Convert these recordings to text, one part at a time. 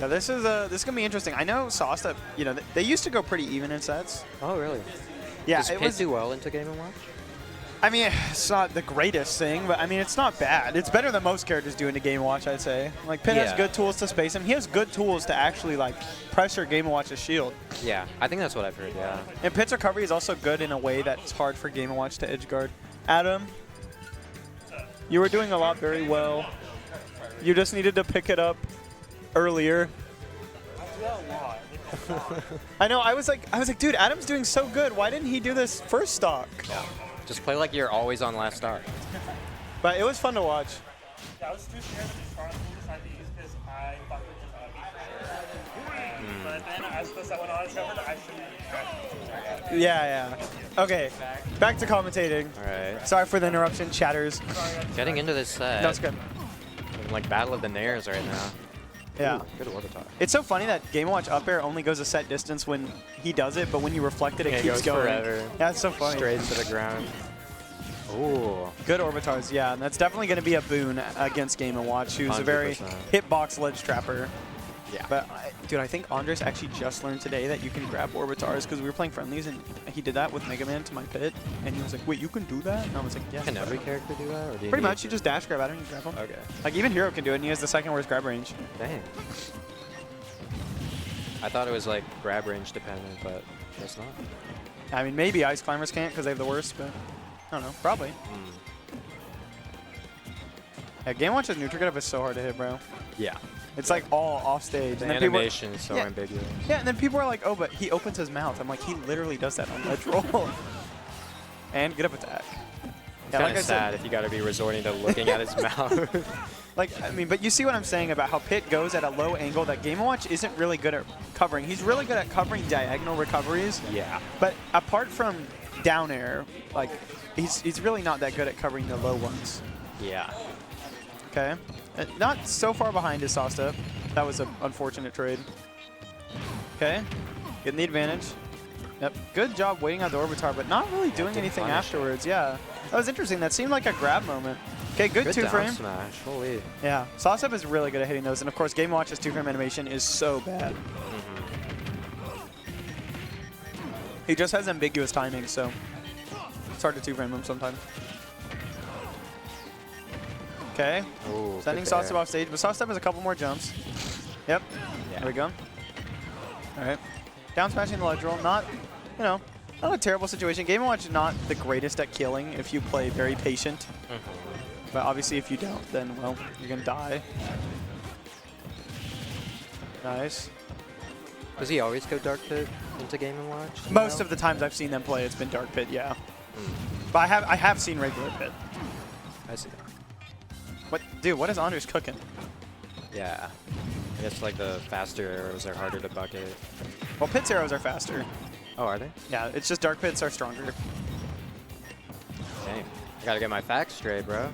Yeah, this is gonna be interesting. I know Sawstep, you know, they used to go pretty even in sets. Oh, really? Yeah, Does Pit do well into Game & Watch? I mean, it's not the greatest thing, but I mean, it's not bad. It's better than most characters do in a Game & Watch, I'd say. Like, Pit has good tools to space him. He has good tools to actually, like, pressure Game & Watch's shield. Yeah, I think that's what I've heard, yeah. And Pit's recovery is also good in a way that's hard for Game & Watch to edge guard. Adam, you were doing a lot very well. You just needed to pick it up earlier. I know, I was like, dude, Adam's doing so good. Why didn't he do this first stock? Yeah. Just play like you're always on last start. But it was fun to watch. Yeah, I was too scared to start to decide to use because I thought it was just But then as the set went on, I discovered I shouldn't. Yeah. Okay, back to commentating. All right. Sorry for the interruption, chatters. Getting into this set. That's good. Like Battle of the Nairs right now. Yeah. Ooh, good orbital. It's so funny that Game & Watch up air only goes a set distance when he does it, but when you reflect it, it keeps goes going. forever. Yeah, it's so funny. Straight to the ground. Ooh. Good orbitars, yeah. And that's definitely going to be a boon against Game & Watch, who's a very 100%. hitbox ledge trapper. Yeah. But, dude, I think Andres actually just learned today that you can grab orbitars because we were playing friendlies and he did that with Mega Man to my pit. And he was like, wait, you can do that? And I was like, yeah. Can every character do that? Or do you Pretty need much. You just dash grab at him and you grab him. Okay. Like, even Hero can do it, and he has the second worst grab range. Dang. I thought it was like grab range dependent, but it's not. I mean, maybe Ice Climbers can't because they have the worst, but I don't know. Probably. Yeah, Game Watch's neutral get up is so hard to hit, bro. Yeah. It's like all off stage. The and then people animation is so ambiguous. Yeah, and then people are like, oh, but he opens his mouth. I'm like, he literally does that on ledge roll. And get up attack. It's kind of sad if you got to be resorting to looking at his mouth. Like, I mean, but you see what I'm saying about how Pit goes at a low angle that Game & Watch isn't really good at covering. He's really good at covering diagonal recoveries. Yeah. But apart from down air, like, he's really not that good at covering the low ones. Yeah. Okay. Not so far behind his Sawstep. That was an unfortunate trade. Okay. Getting the advantage. Yep. Good job waiting out the orbitar, but not really doing anything afterwards. Yeah. That was interesting. That seemed like a grab moment. Okay, good two-frame. Smash. Holy. Yeah. Sawstep is really good at hitting those. And, of course, Game & Watch's two-frame animation is so bad. He just has ambiguous timing, so it's hard to two-frame him sometimes. Okay. Ooh, Sending Sawstep off stage, but Sawstep has a couple more jumps. Yep. Yeah. There we go. All right. Down smashing the ledge roll. Not, you know, not a terrible situation. Game & Watch is not the greatest at killing if you play very patient. But obviously if you don't, then, well, you're going to die. Nice. Does he always go Dark Pit into Game & Watch? Most of the times I've seen them play, it's been Dark Pit, yeah. But I have seen regular Pit. I see. What, dude, what is Andres cooking? Yeah. I guess like the faster arrows are harder to bucket. Well, Pit's arrows are faster. Oh, are they? Yeah, it's just Dark Pits are stronger. Dang. I gotta get my facts straight, bro.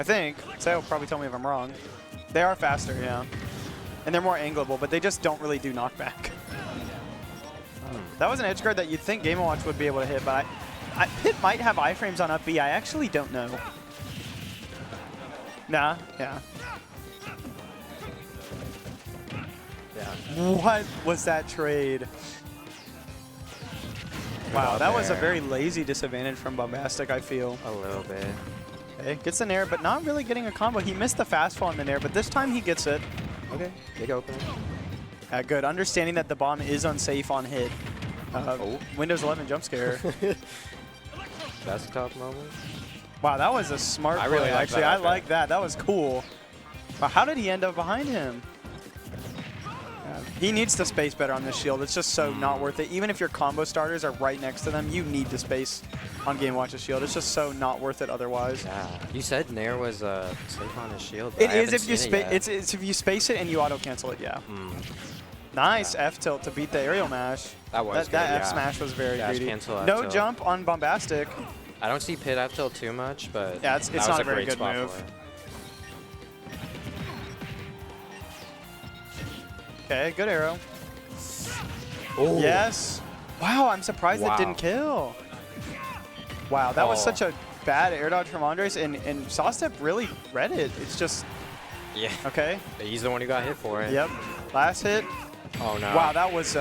I think. Say will probably tell me if I'm wrong. They are faster, yeah. And they're more angleable, but they just don't really do knockback. That was an edge guard that you'd think Game & Watch would be able to hit, but Pit might have iframes on up B. I actually don't know. Nah, yeah. Yeah. What was that trade? Wow, that was a very lazy disadvantage from Bombastic, I feel. A little bit. Okay, gets the nair, but not really getting a combo. He missed the fast fall on the nair, but this time he gets it. Okay, big open. Good, understanding that the bomb is unsafe on hit. Windows 11 jump scare. Desktop moment. Wow, that was a smart play, really like actually. that. I like that. That was cool. But how did he end up behind him? He needs to space better on this shield. It's just so not worth it. Even if your combo starters are right next to them, you need to space on Game Watch's shield. It's just so not worth it otherwise. Yeah. You said Nair was safe on his shield. It is if you it's if you space it and you auto cancel it. Yeah. Nice F tilt to beat the aerial mash. That was that good, F smash was very greedy. Cancel F No tilt. jump on Bombastic. I don't see Pit F tilt too much, but yeah, it's not a very good move. Okay, good arrow. Oh. Yes. Wow, I'm surprised it didn't kill. Wow, that was such a bad air dodge from Andres, and Sawstep really read it. It's just Yeah. Okay. He's the one who got hit for it. Yep. Last hit. Oh no. Wow, that was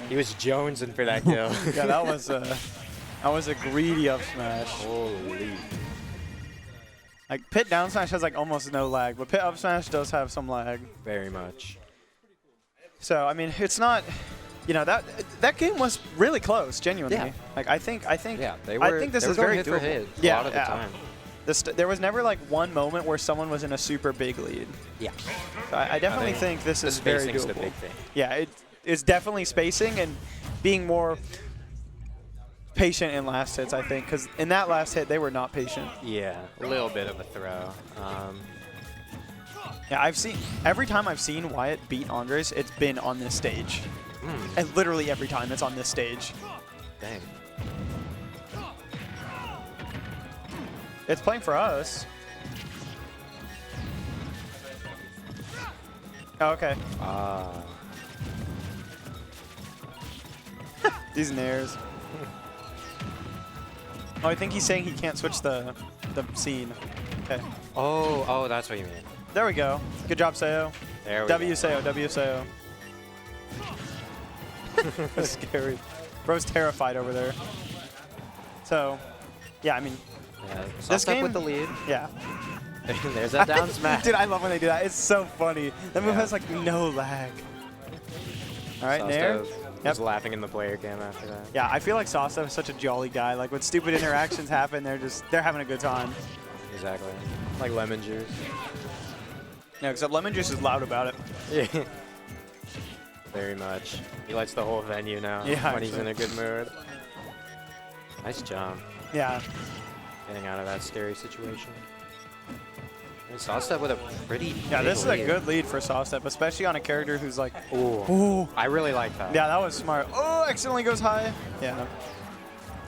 He was jonesing for that kill. yeah, that was a greedy up smash. Holy. Like pit down smash has like almost no lag, but pit up smash does have some lag. Very much. So I mean, it's not, you know, that game was really close, genuinely. Yeah. Like I think Yeah, I think this is very hit for doable. hit Yeah, a lot of the time. There was never like one moment where someone was in a super big lead. Yeah. So I definitely think this is very spacing's doable. the big thing. Yeah, it's definitely spacing and being more patient in last hits, I think, because in that last hit they were not patient. Yeah, a little bit of a throw. Yeah, every time I've seen Wyatt beat Andres, it's been on this stage. And literally every time it's on this stage. Dang. It's playing for us. Oh, okay. These nairs. Oh, I think he's saying he can't switch the scene. Okay. Oh, that's what you mean. There we go. Good job, Sayo. There we W go. Sayo, W Sayo. That's scary. Bro's terrified over there. So, yeah, I mean, Yeah, this game with the lead. Yeah. There's that down smash. Dude, I love when they do that. It's so funny. That move has like no lag. All right, Nair. Yep. Laughing in the player cam after that. Yeah, I feel like Sawstep is such a jolly guy. Like when stupid interactions happen, they're having a good time. Exactly. Like lemon juice. Yeah, except Lemon Juice is loud about it. Yeah. Very much. He lights the whole venue now when he's in a good mood. Nice jump. Yeah. Getting out of that scary situation. And Sawstep with a pretty Yeah, this is lead. a good lead for Sawstep, especially on a character who's like, ooh. I really like that. Yeah, that was smart. Oh, accidentally goes high. Yeah.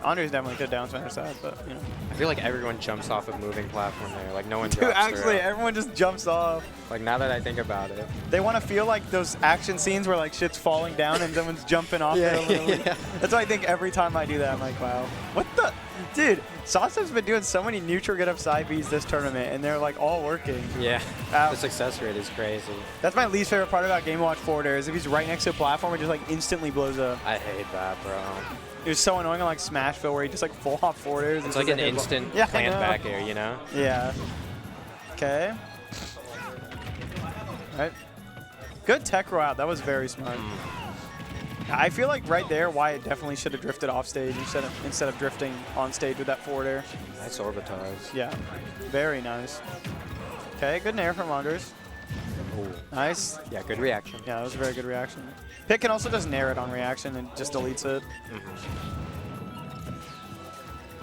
Andres definitely could down smash that, but you know. I feel like everyone jumps off a moving platform there. Like no one Dude, drops actually, through. everyone just jumps off. Like now that I think about it. They want to feel like those action scenes where like shit's falling down and someone's jumping off there. Yeah. That's what I think every time I do that. I'm like, wow, what the? Dude, Sawstep's been doing so many neutral get up side Bs this tournament, and they're like all working. Yeah, Wow. the success rate is crazy. That's my least favorite part about Game Watch forward air is if he's right next to a platform, it just like instantly blows up. I hate that, bro. It was so annoying on like Smashville where he just like full hop forward airs. It's like an instant plant back air, you know? Yeah. Okay. All right. Good tech roll out. That was very smart. I feel like right there, Wyatt definitely should have drifted off stage instead of drifting on stage with that forward air. Nice orbitage. Yeah. Very nice. Okay, good nair from Andres. Ooh. Nice. Yeah, good reaction. Yeah, that was a very good reaction. Pick can also just nair it on reaction and just deletes it.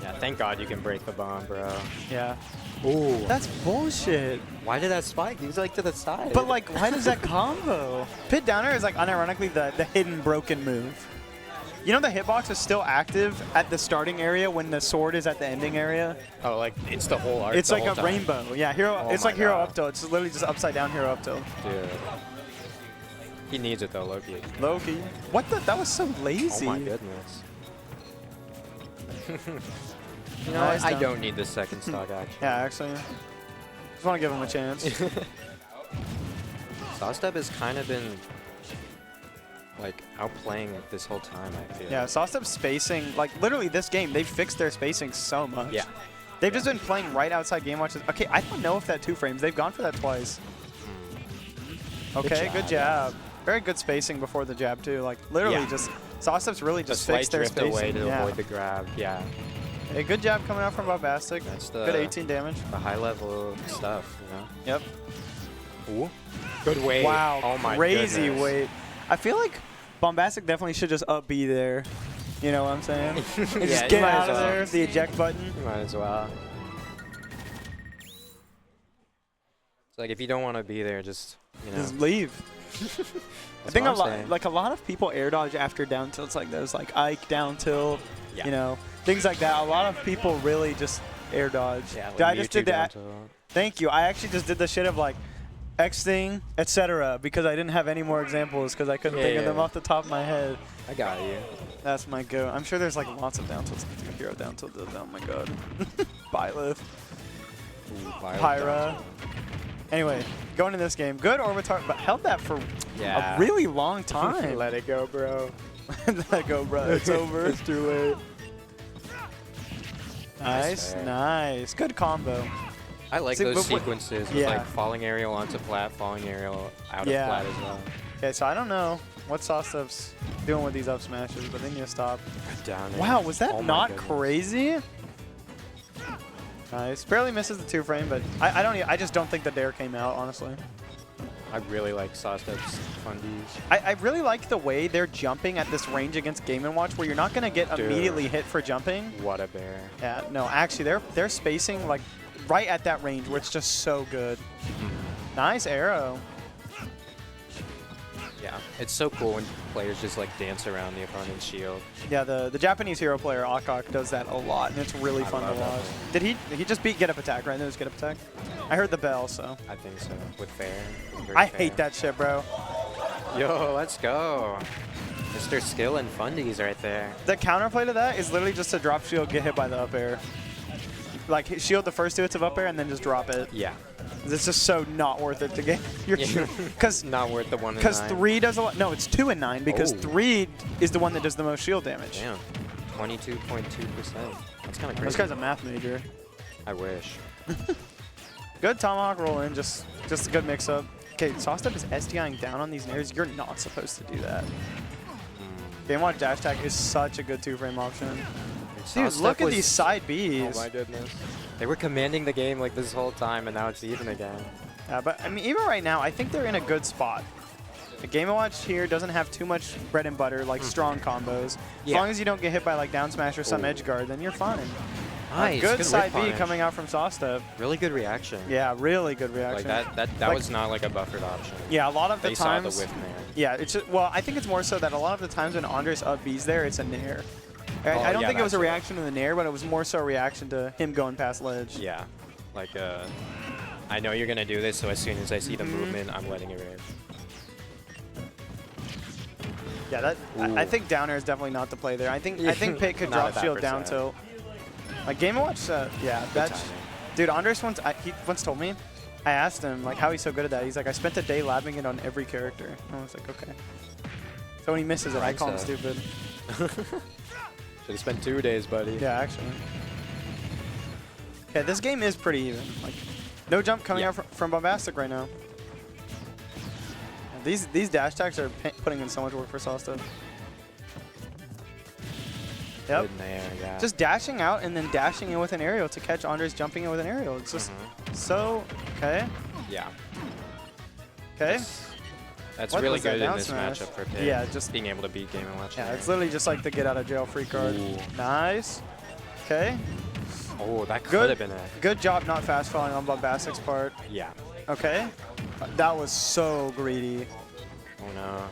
Yeah, thank God you can break the bomb, bro. Yeah. Ooh. That's bullshit. Why did that spike? He was like to the side. But like, why does that combo? Pit downer is like unironically the hidden broken move. You know the hitbox is still active at the starting area when the sword is at the ending area? Oh, like it's the whole art. It's the like whole a time. rainbow. Yeah, hero. Oh It's my like hero God. up tilt. It's literally just upside down hero up tilt. Dude. He needs it though, Loki. Low-key. What the? That was so lazy. Oh my goodness. You know, Nice I down. don't need this second stock action. Yeah, actually. Just want to give him a chance. Sawstep has kind of been like outplaying it this whole time, I feel. Yeah, Sawstep's spacing, like literally this game, they've fixed their spacing so much. Yeah. They've just been playing right outside game watches. Okay, I don't know if that 2 frames. They've gone for that twice. Okay, good jab. Very good spacing before the jab too. Like literally just Sawstep's really just slight fixed their drift spacing. away to avoid the grab. Yeah. Hey, good jab coming out from Bombastic. That's the Good 18 damage. The high level stuff, you know. Yep. Ooh. Good weight. Wow. Oh my crazy goodness. weight. I feel like Bombastic definitely should just up B there. You know what I'm saying? And Yeah, just you get might out as of well. there. The eject button. You might as well. It's like if you don't want to be there, just you know. Just leave. I think a lot of people air dodge after down tilts like those, like Ike down tilt, Yeah. you know, things like that. A lot of people really just air dodge. Yeah, I just did that. Thank you. I actually just did the shit of like X thing, etc. because I didn't have any more examples because I couldn't think of them off the top of my head. I got you. That's my go. I'm sure there's like lots of down tilts. Hero down tilt. Oh my god. Byleth. Ooh, Pyra. Anyway, going to this game. Good Orbitar, but held that for a really long time. Let it go, bro. Let it go, bro. It's over. It's too late. Nice, nice. Good combo. I like those sequences with like falling aerial onto flat, falling aerial out of flat as well. Okay, so I don't know what Sawstep's doing with these up smashes, but they need to stop. Down wow, was that not crazy? Nice. Barely misses the 2-frame, but I just don't think the dare came out, honestly. I really like Sawstep's fundies. I really like the way they're jumping at this range against Game & Watch, where you're not going to get immediately hit for jumping. What a bear. Yeah, no, actually, they're spacing like right at that range where it's just so good. Nice arrow. Yeah, it's so cool when players just like dance around the opponent's shield. Yeah, the Japanese hero player Akak does that a lot, and it's really fun to watch. Did he just beat Get Up Attack, right? It was Get Up Attack? I heard the bell, so. I think so, with fair. I hate that shit, bro. Yo, let's go. Mr. Skill and fundies right there. The counterplay to that is literally just to drop shield, get hit by the up air. Like, shield the first 2 hits of up air, and then just drop it. Yeah. It's just so not worth it to get. Because not worth the 1 and 9. Because 3 does a lot. No, it's 2 and 9 because 3 is the one that does the most shield damage. Damn, 22.2%. That's kind of crazy. This guy's a math major. I wish. Good tomahawk roll in, just a good mix up. Okay, Sawstep is SDIing down on these nairs. You're not supposed to do that. Game Watch dash attack is such a good 2-frame option. Dude, look at these side Bs. Oh my goodness. They were commanding the game like this whole time, and now it's even again. Yeah, but I mean, even right now, I think they're in a good spot. The Game & Watch here doesn't have too much bread and butter, like strong combos. As long as you don't get hit by like down smash or some edge guard, then you're fine. Nice. Good side B coming out from Sawstep. Really good reaction. Yeah, really good reaction. Like that was not like a buffered option. Yeah, a lot of the times. They saw the whiff nair. Yeah, it's just, well, I think it's more so that a lot of the times when Andres up B's there, it's a nair. I don't think it was a reaction to the nair, but it was more so a reaction to him going past ledge. Yeah, like I know you're gonna do this, so as soon as I see the movement, I'm letting it rip. Yeah, that I think down air is definitely not the play there. I think Pit could drop shield down tilt. Like Game & Watch, yeah, that's dude. Andres he once told me, I asked him like how he's so good at that. He's like, I spent a day labbing it on every character. And I was like, okay. So when he misses it, I call him stupid. Should've spent 2 days, buddy. Yeah, actually. Okay, this game is pretty even. Like, no jump coming out from Bombastic right now. These dash attacks are putting in so much work for Sawstep. Yep. Good nair, yeah. Just dashing out and then dashing in with an aerial to catch Andres jumping in with an aerial. It's just so okay. Yeah. Okay. That's really good in this matchup for Pit. Yeah, just being able to beat Game & Watch. Yeah, it's literally just like the get out of jail free card. Ooh. Nice. Okay. Oh, that could have been it. Good job not fast falling on Bombastic's part. Yeah. Okay. That was so greedy. Oh no.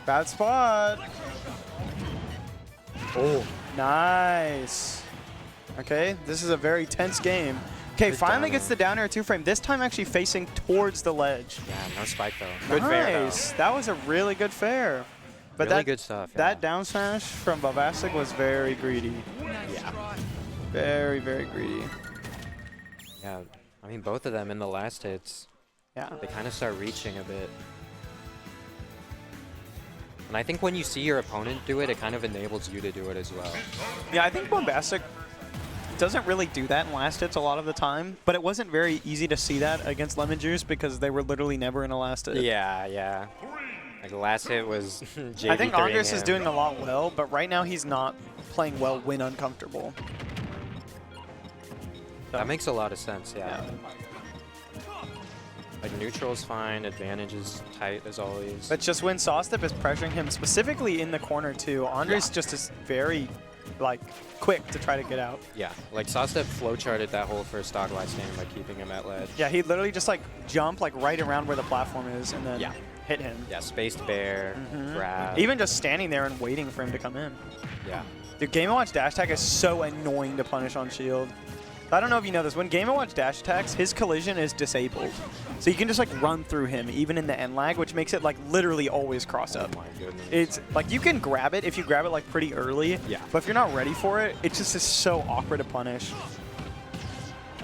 Bad spot. Oh. Nice. Okay, this is a very tense game. Okay, finally gets the down air 2-frame. This time actually facing towards the ledge. Yeah, no spike though. Good fair though. That was a really good fair. But really good stuff. That down smash from Bombastic was very greedy. Yeah. Very, very greedy. Yeah, I mean both of them in the last hits. Yeah. They kind of start reaching a bit. And I think when you see your opponent do it, it kind of enables you to do it as well. Yeah, I think Bombastic doesn't really do that in last hits a lot of the time, but it wasn't very easy to see that against Lemon Juice because they were literally never in a last hit. Yeah, yeah. Like the last hit was JV3. I think Andres is doing a lot well, but right now he's not playing well when uncomfortable. That makes a lot of sense, yeah. Like neutral's fine, advantage is tight as always. But just when Sawstep is pressuring him specifically in the corner too, Andres just is very like quick to try to get out. Yeah, like Sawstep flowcharted that whole first stock last game by keeping him at ledge. Yeah, he literally just like jump like right around where the platform is and then hit him. Yeah, spaced bear, grab. Even just standing there and waiting for him to come in. Yeah. Dude, Game & Watch dash attack is so annoying to punish on shield. I don't know if you know this. When Game & Watch dash attacks, his collision is disabled. So you can just like run through him even in the end lag, which makes it like literally always cross up. Oh my goodness. It's like you can grab it if you grab it like pretty early. Yeah. But if you're not ready for it, it just is so awkward to punish.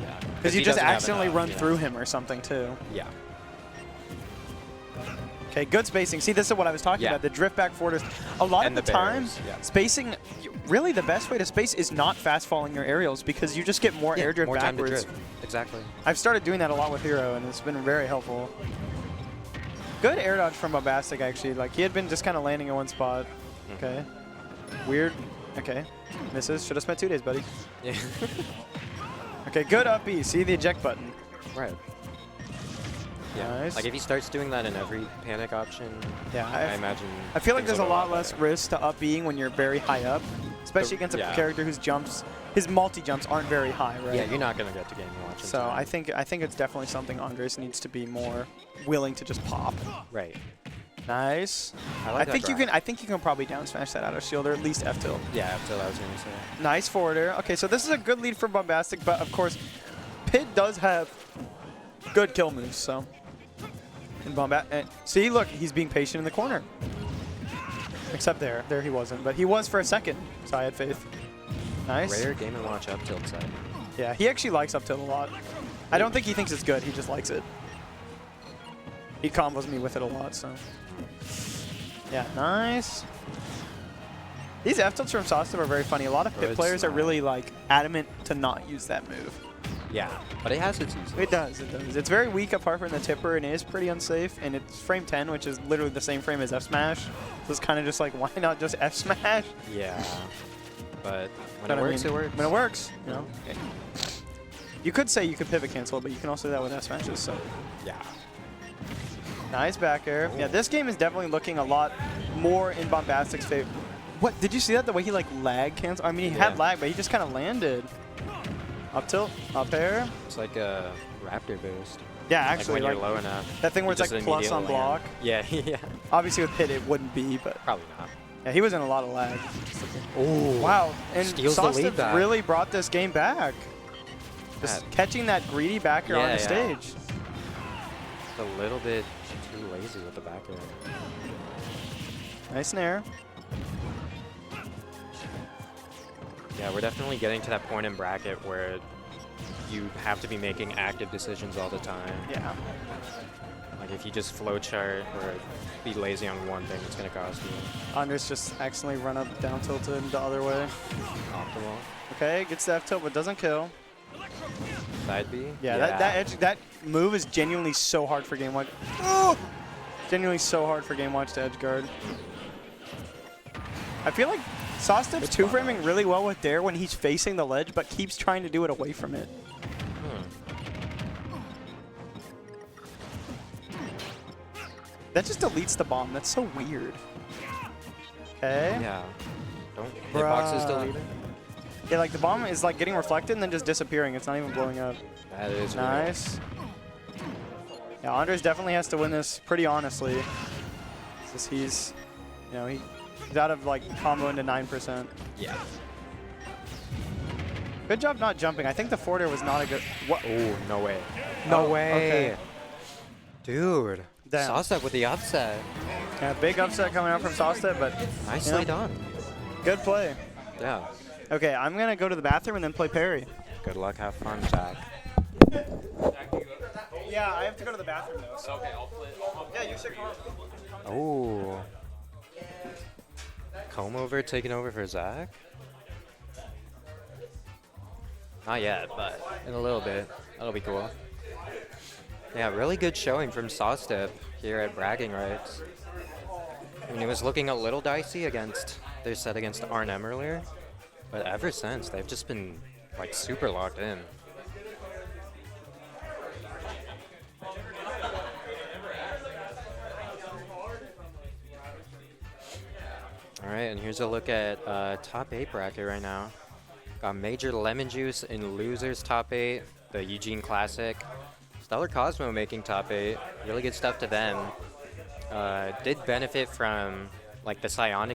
Yeah. Because you just accidentally run through him or something, too. Yeah. Okay, good spacing. See, this is what I was talking about, the drift back forwarders. A lot of the time, spacing, really the best way to space is not fast falling your aerials because you just get more air drift backwards. Exactly. I've started doing that a lot with Hero, and it's been very helpful. Good air dodge from Bombastic, actually. Like, he had been just kind of landing in one spot. Okay. Weird. Okay. Misses. Should have spent 2 days, buddy. Yeah. Okay, good up B. See the eject button. Right. Yeah. Nice. Like if he starts doing that in every panic option, I imagine. I feel like there's a lot less risk to up Bing when you're very high up, especially against a character whose jumps, his multi jumps aren't very high, right? Yeah, you're not gonna get to game watch. So I think it's definitely something Andres needs to be more willing to just pop. Right. Nice. I think you can probably down smash that out of shield or at least F tilt. Yeah, F tilt I was gonna say. Nice forwarder. Okay, so this is a good lead for Bombastic, but of course, Pit does have good kill moves, so. And see, look, he's being patient in the corner. Except there he wasn't, but he was for a second, so I had faith. Nice. Rare Game & Watch up tilt side. Yeah, he actually likes up tilt a lot. I don't think he thinks it's good, he just likes it. He combos me with it a lot, so. Yeah, nice. These F tilts from Sawstep are very funny. A lot of Pit players are really like adamant to not use that move. Yeah, but it has its uses. It does. It's very weak apart from the tipper, and it is pretty unsafe. And it's frame 10, which is literally the same frame as F smash. So it's kind of just like, why not just F smash? Yeah, but when it works, it works. When it works, you know. You could say you could pivot cancel, but you can also do that with F smashes. So yeah. Nice back air. Yeah, this game is definitely looking a lot more in Bombastic's favor. What, did you see that? The way he like lag cancel? I mean, he had lag, but he just kind of landed. Up tilt, up air. It's like a Raptor boost. Yeah, actually. Like when you're low enough. That thing where it's like plus on block. Yeah, yeah. Obviously with Pit it wouldn't be, but. Probably not. Yeah, he was in a lot of lag. Oh. Wow, and Sawstep really brought this game back. Just catching that greedy back air on the stage. A little bit too lazy with the back air. Nice nair. Yeah, we're definitely getting to that point in bracket where you have to be making active decisions all the time. Yeah. Like if you just flowchart or be lazy on one thing, it's going to cost you. Andres just accidentally run up down tilted the other way. Optimal. Okay, gets the F tilt but doesn't kill. Side B? Yeah, that move is genuinely so hard for game watch. Oh! Genuinely so hard for game watch to edge guard. I feel like Sawstep's two-framing really well with Dare when he's facing the ledge, but keeps trying to do it away from it. That just deletes the bomb. That's so weird. Okay. Yeah. Don't hitboxes delete it? Yeah, like the bomb is like getting reflected and then just disappearing. It's not even blowing up. That is nice. Yeah, Andres definitely has to win this pretty honestly. Since he's, you know, he's out of like combo into 9%. Yeah. Good job not jumping. I think the forwarder was not a good. What? Oh, no way. No way. Okay. Dude. Damn. Sawstep with the upset. Yeah, big upset coming out from Sawstep, but nicely done. Good play. Yeah. Okay, I'm gonna go to the bathroom and then play parry. Good luck, have fun, Jack. Yeah, I have to go to the bathroom though. So. Okay, I'll play. Yeah, you should come. Oh. Comb over taking over for Zach? Not yet, but in a little bit. That'll be cool. Yeah, really good showing from Sawstep here at Bragging Rights. I mean, it was looking a little dicey against their set against R&M earlier, but ever since, they've just been like super locked in. All right, and here's a look at top 8 bracket right now. Got Major Lemon Juice in losers top 8, the Eugene Classic. Stellar Cosmo making top 8. Really good stuff to them. Did benefit from like the Psionic